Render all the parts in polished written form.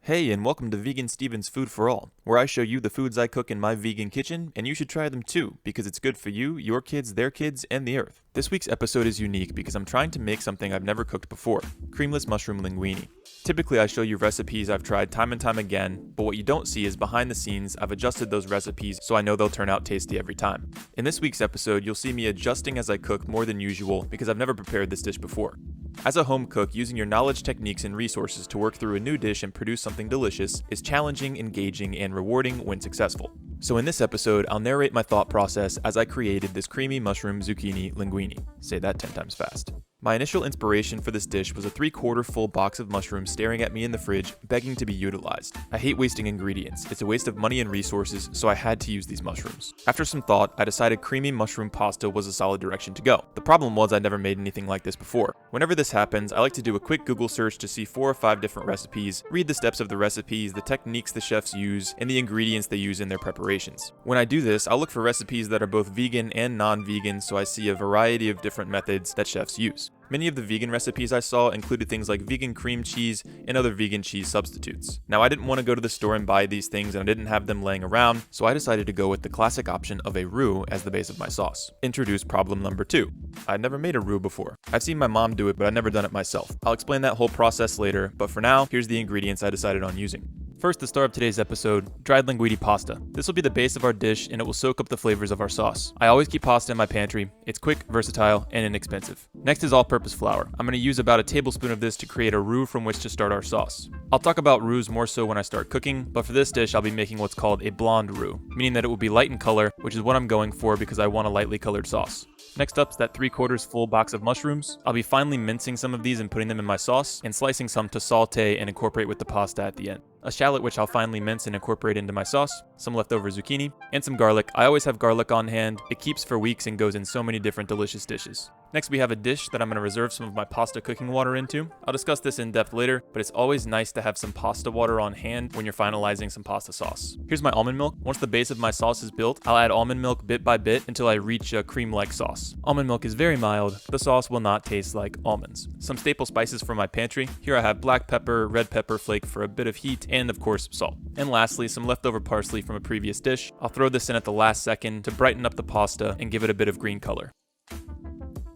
Hey, and welcome to Vegan Steven's Food for All, where I show you the foods I cook in my vegan kitchen, and you should try them too, because it's good for you, your kids, their kids, and the earth. This week's episode is unique because I'm trying to make something I've never cooked before, creamless mushroom linguine. Typically, I show you recipes I've tried time and time again, but what you don't see is behind the scenes, I've adjusted those recipes so I know they'll turn out tasty every time. In this week's episode, you'll see me adjusting as I cook more than usual because I've never prepared this dish before. As a home cook, using your knowledge, techniques, and resources to work through a new dish and produce something delicious is challenging, engaging, and rewarding when successful. So in this episode, I'll narrate my thought process as I created this creamy mushroom zucchini linguine. Say that 10 times fast. My initial inspiration for this dish was a 3/4 full box of mushrooms staring at me in the fridge, begging to be utilized. I hate wasting ingredients. It's a waste of money and resources, so I had to use these mushrooms. After some thought, I decided creamy mushroom pasta was a solid direction to go. The problem was I'd never made anything like this before. Whenever this happens, I like to do a quick Google search to see 4 or 5 different recipes, read the steps of the recipes, the techniques the chefs use, and the ingredients they use in their preparations. When I do this, I'll look for recipes that are both vegan and non-vegan, so I see a variety of different methods that chefs use. Many of the vegan recipes I saw included things like vegan cream cheese and other vegan cheese substitutes. Now, I didn't want to go to the store and buy these things, and I didn't have them laying around, so I decided to go with the classic option of a roux as the base of my sauce. Introduce problem number 2. I'd never made a roux before. I've seen my mom do it, but I'd never done it myself. I'll explain that whole process later, but for now, here's the ingredients I decided on using. First, the star of today's episode, dried linguine pasta. This will be the base of our dish and it will soak up the flavors of our sauce. I always keep pasta in my pantry. It's quick, versatile, and inexpensive. Next is all-purpose flour. I'm going to use about a tablespoon of this to create a roux from which to start our sauce. I'll talk about roux more so when I start cooking, but for this dish I'll be making what's called a blonde roux, meaning that it will be light in color, which is what I'm going for because I want a lightly colored sauce. Next up's that 3/4 full box of mushrooms. I'll be finely mincing some of these and putting them in my sauce, and slicing some to saute and incorporate with the pasta at the end. A shallot which I'll finely mince and incorporate into my sauce, some leftover zucchini, and some garlic. I always have garlic on hand. It keeps for weeks and goes in so many different delicious dishes. Next, we have a dish that I'm going to reserve some of my pasta cooking water into. I'll discuss this in depth later, but it's always nice to have some pasta water on hand when you're finalizing some pasta sauce. Here's my almond milk. Once the base of my sauce is built, I'll add almond milk bit by bit until I reach a cream-like sauce. Almond milk is very mild. The sauce will not taste like almonds. Some staple spices from my pantry. Here I have black pepper, red pepper flake for a bit of heat, and of course, salt. And lastly, some leftover parsley from a previous dish. I'll throw this in at the last second to brighten up the pasta and give it a bit of green color.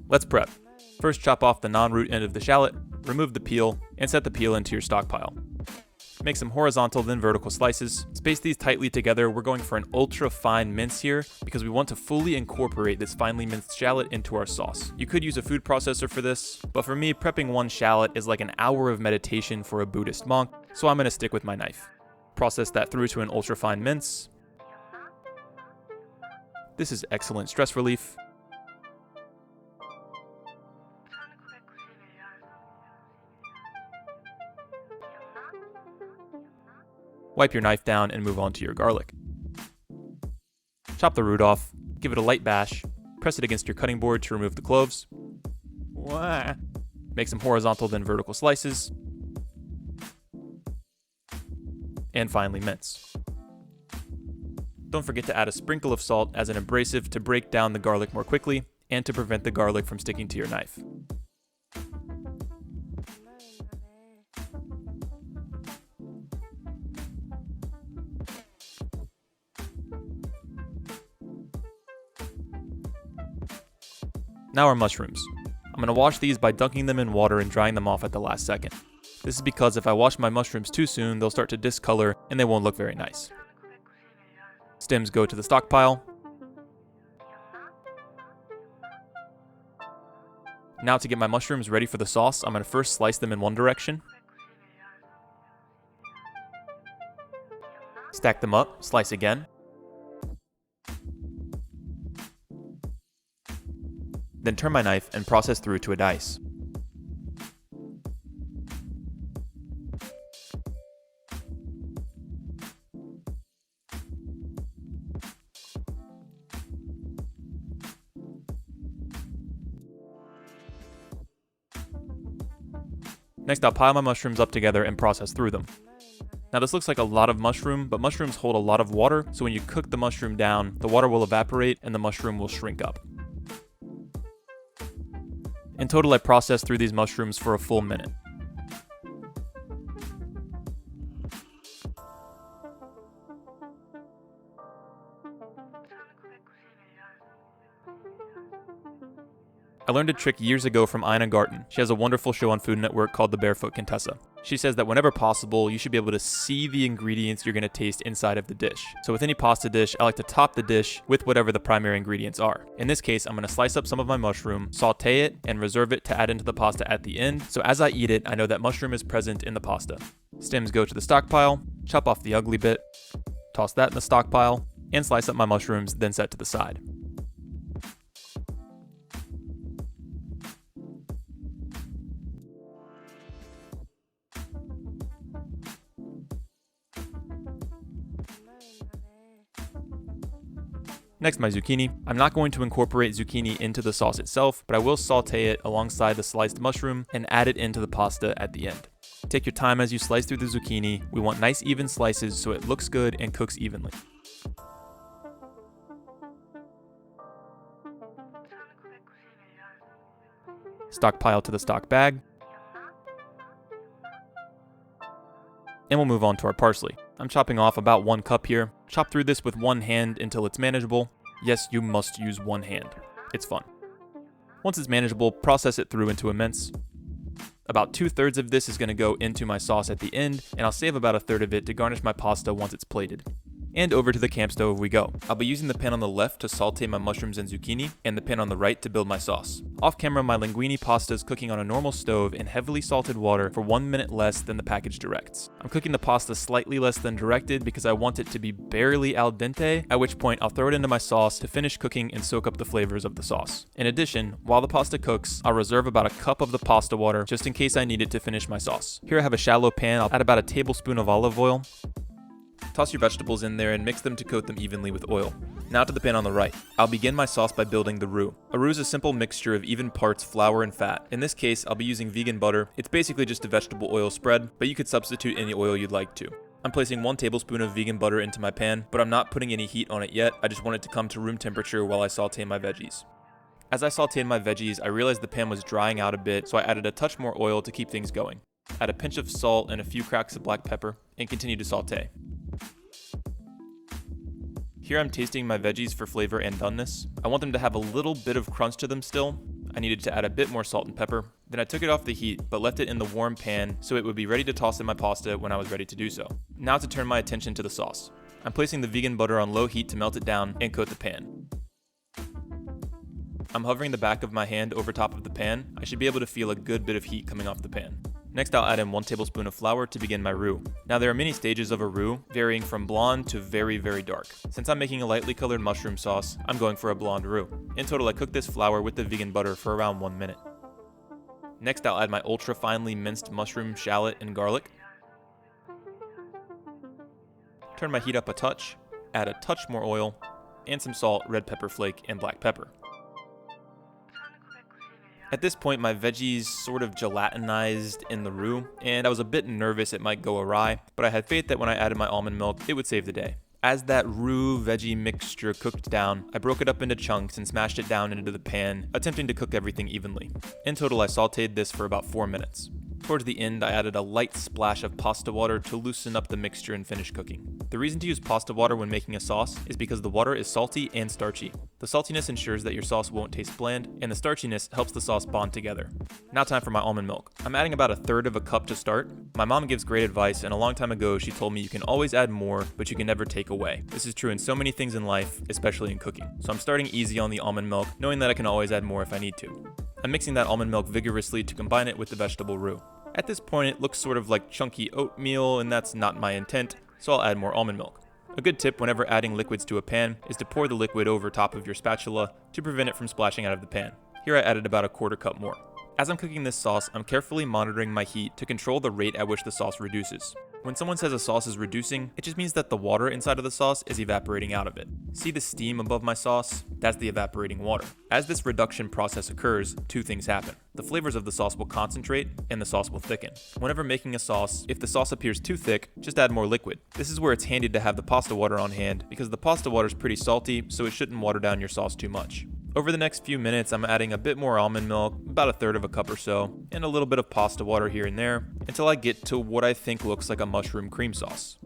Let's prep. First, chop off the non-root end of the shallot, remove the peel, and set the peel into your stockpile. Make some horizontal then vertical slices. Space these tightly together. We're going for an ultra fine mince here because we want to fully incorporate this finely minced shallot into our sauce. You could use a food processor for this, but for me, prepping one shallot is like an hour of meditation for a Buddhist monk, so I'm going to stick with my knife. Process that through to an ultra fine mince. This is excellent stress relief. Wipe your knife down and move on to your garlic. Chop the root off, give it a light bash, press it against your cutting board to remove the cloves. Make some horizontal then vertical slices. And finally mince. Don't forget to add a sprinkle of salt as an abrasive to break down the garlic more quickly and to prevent the garlic from sticking to your knife. Now our mushrooms. I'm going to wash these by dunking them in water and drying them off at the last second. This is because if I wash my mushrooms too soon, they'll start to discolor and they won't look very nice. Stems go to the stockpile. Now to get my mushrooms ready for the sauce, I'm going to first slice them in one direction. Stack them up, slice again. Then turn my knife and process through to a dice. Next, I'll pile my mushrooms up together and process through them. Now this looks like a lot of mushroom, but mushrooms hold a lot of water, so when you cook the mushroom down, the water will evaporate and the mushroom will shrink up. In total, I processed through these mushrooms for a full minute. I learned a trick years ago from Ina Garten. She has a wonderful show on Food Network called The Barefoot Contessa. She says that whenever possible, you should be able to see the ingredients you're going to taste inside of the dish. So with any pasta dish, I like to top the dish with whatever the primary ingredients are. In this case, I'm going to slice up some of my mushroom, saute it, and reserve it to add into the pasta at the end. So as I eat it, I know that mushroom is present in the pasta. Stems go to the stockpile, chop off the ugly bit, toss that in the stockpile, and slice up my mushrooms, then set to the side. Next, my zucchini. I'm not going to incorporate zucchini into the sauce itself, but I will saute it alongside the sliced mushroom and add it into the pasta at the end. Take your time as you slice through the zucchini. We want nice even slices so it looks good and cooks evenly. Stockpile to the stock bag. And we'll move on to our parsley. I'm chopping off about 1 cup here. Chop through this with one hand until it's manageable. Yes, you must use one hand. It's fun. Once it's manageable, process it through into a mince. About 2/3 of this is going to go into my sauce at the end, and I'll save about 1/3 of it to garnish my pasta once it's plated. And over to the camp stove we go. I'll be using the pan on the left to saute my mushrooms and zucchini, and the pan on the right to build my sauce. Off camera, my linguine pasta is cooking on a normal stove in heavily salted water for 1 minute less than the package directs. I'm cooking the pasta slightly less than directed because I want it to be barely al dente, at which point I'll throw it into my sauce to finish cooking and soak up the flavors of the sauce. In addition, while the pasta cooks, I'll reserve about 1 cup of the pasta water just in case I need it to finish my sauce. Here I have a shallow pan. I'll add about 1 tablespoon of olive oil. Toss your vegetables in there and mix them to coat them evenly with oil. Now to the pan on the right. I'll begin my sauce by building the roux. A roux is a simple mixture of even parts flour and fat. In this case, I'll be using vegan butter. It's basically just a vegetable oil spread, but you could substitute any oil you'd like to. I'm placing 1 tablespoon of vegan butter into my pan, but I'm not putting any heat on it yet. I just want it to come to room temperature while I saute my veggies. As I sauteed my veggies, I realized the pan was drying out a bit, so I added a touch more oil to keep things going. Add a pinch of salt and a few cracks of black pepper, and continue to saute. Here I'm tasting my veggies for flavor and doneness. I want them to have a little bit of crunch to them still. I needed to add a bit more salt and pepper. Then I took it off the heat, but left it in the warm pan so it would be ready to toss in my pasta when I was ready to do so. Now to turn my attention to the sauce. I'm placing the vegan butter on low heat to melt it down and coat the pan. I'm hovering the back of my hand over top of the pan. I should be able to feel a good bit of heat coming off the pan. Next, I'll add in 1 tablespoon of flour to begin my roux. Now there are many stages of a roux, varying from blonde to very, very dark. Since I'm making a lightly colored mushroom sauce, I'm going for a blonde roux. In total, I cooked this flour with the vegan butter for around 1 minute. Next, I'll add my ultra finely minced mushroom, shallot, and garlic. Turn my heat up a touch, add a touch more oil, and some salt, red pepper flake, and black pepper. At this point, my veggies sort of gelatinized in the roux, and I was a bit nervous it might go awry, but I had faith that when I added my almond milk, it would save the day. As that roux veggie mixture cooked down, I broke it up into chunks and smashed it down into the pan, attempting to cook everything evenly. In total, I sauteed this for about 4 minutes. Towards the end, I added a light splash of pasta water to loosen up the mixture and finish cooking. The reason to use pasta water when making a sauce is because the water is salty and starchy. The saltiness ensures that your sauce won't taste bland, and the starchiness helps the sauce bond together. Now time for my almond milk. I'm adding about 1/3 of a cup to start. My mom gives great advice, and a long time ago she told me you can always add more, but you can never take away. This is true in so many things in life, especially in cooking. So I'm starting easy on the almond milk, knowing that I can always add more if I need to. I'm mixing that almond milk vigorously to combine it with the vegetable roux. At this point, it looks sort of like chunky oatmeal, and that's not my intent, so I'll add more almond milk. A good tip whenever adding liquids to a pan is to pour the liquid over top of your spatula to prevent it from splashing out of the pan. Here I added about 1/4 cup more. As I'm cooking this sauce, I'm carefully monitoring my heat to control the rate at which the sauce reduces. When someone says a sauce is reducing, it just means that the water inside of the sauce is evaporating out of it. See the steam above my sauce? That's the evaporating water. As this reduction process occurs, 2 things happen. The flavors of the sauce will concentrate, and the sauce will thicken. Whenever making a sauce, if the sauce appears too thick, just add more liquid. This is where it's handy to have the pasta water on hand, because the pasta water is pretty salty, so it shouldn't water down your sauce too much. Over the next few minutes, I'm adding a bit more almond milk, about 1/3 of a cup or so, and a little bit of pasta water here and there, until I get to what I think looks like a mushroom cream sauce.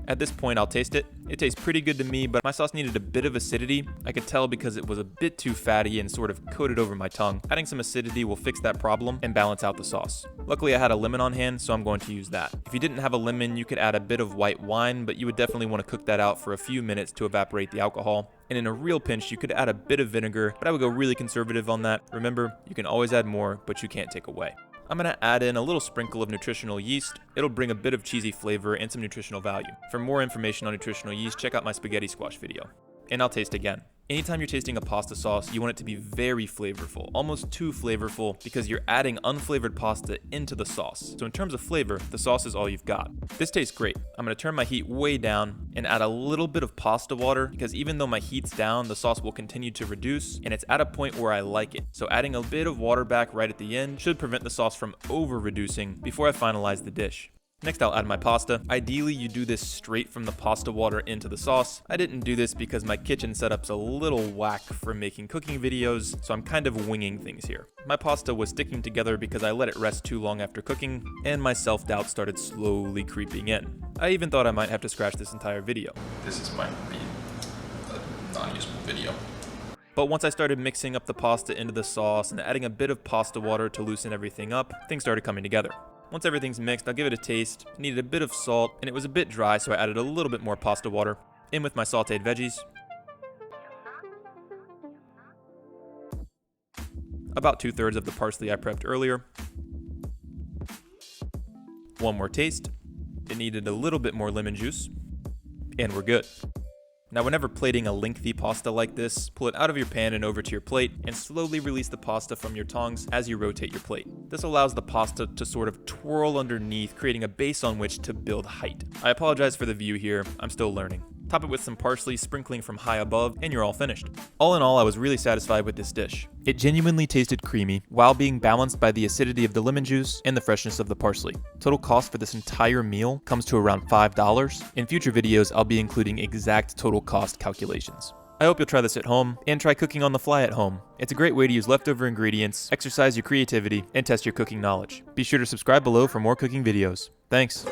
At this point, I'll taste it. It tastes pretty good to me, but my sauce needed a bit of acidity. I could tell because it was a bit too fatty and sort of coated over my tongue. Adding some acidity will fix that problem and balance out the sauce. Luckily, I had a lemon on hand, so I'm going to use that. If you didn't have a lemon, you could add a bit of white wine, but you would definitely want to cook that out for a few minutes to evaporate the alcohol. And in a real pinch, you could add a bit of vinegar, but I would go really conservative on that. Remember, you can always add more, but you can't take away. I'm going to add in a little sprinkle of nutritional yeast. It'll bring a bit of cheesy flavor and some nutritional value. For more information on nutritional yeast, check out my spaghetti squash video. And I'll taste again. Anytime you're tasting a pasta sauce, you want it to be very flavorful, almost too flavorful, because you're adding unflavored pasta into the sauce. So in terms of flavor, the sauce is all you've got. This tastes great. I'm going to turn my heat way down and add a little bit of pasta water, because even though my heat's down, the sauce will continue to reduce, and it's at a point where I like it. So adding a bit of water back right at the end should prevent the sauce from over-reducing before I finalize the dish. Next, I'll add my pasta. Ideally, you do this straight from the pasta water into the sauce. I didn't do this because my kitchen setup's a little whack for making cooking videos, so I'm kind of winging things here. My pasta was sticking together because I let it rest too long after cooking, and my self-doubt started slowly creeping in. I even thought I might have to scratch this entire video. This might be a non-useful video. But once I started mixing up the pasta into the sauce and adding a bit of pasta water to loosen everything up, things started coming together. Once everything's mixed, I'll give it a taste. It needed a bit of salt, and it was a bit dry, so I added a little bit more pasta water. In with my sauteed veggies. About 2/3 of the parsley I prepped earlier. One more taste. It needed a little bit more lemon juice. And we're good. Now, whenever plating a lengthy pasta like this, pull it out of your pan and over to your plate, and slowly release the pasta from your tongs as you rotate your plate. This allows the pasta to sort of twirl underneath, creating a base on which to build height. I apologize for the view here, I'm still learning. Top it with some parsley, sprinkling from high above, and you're all finished. All in all, I was really satisfied with this dish. It genuinely tasted creamy, while being balanced by the acidity of the lemon juice and the freshness of the parsley. Total cost for this entire meal comes to around $5. In future videos, I'll be including exact total cost calculations. I hope you'll try this at home, and try cooking on the fly at home. It's a great way to use leftover ingredients, exercise your creativity, and test your cooking knowledge. Be sure to subscribe below for more cooking videos. Thanks.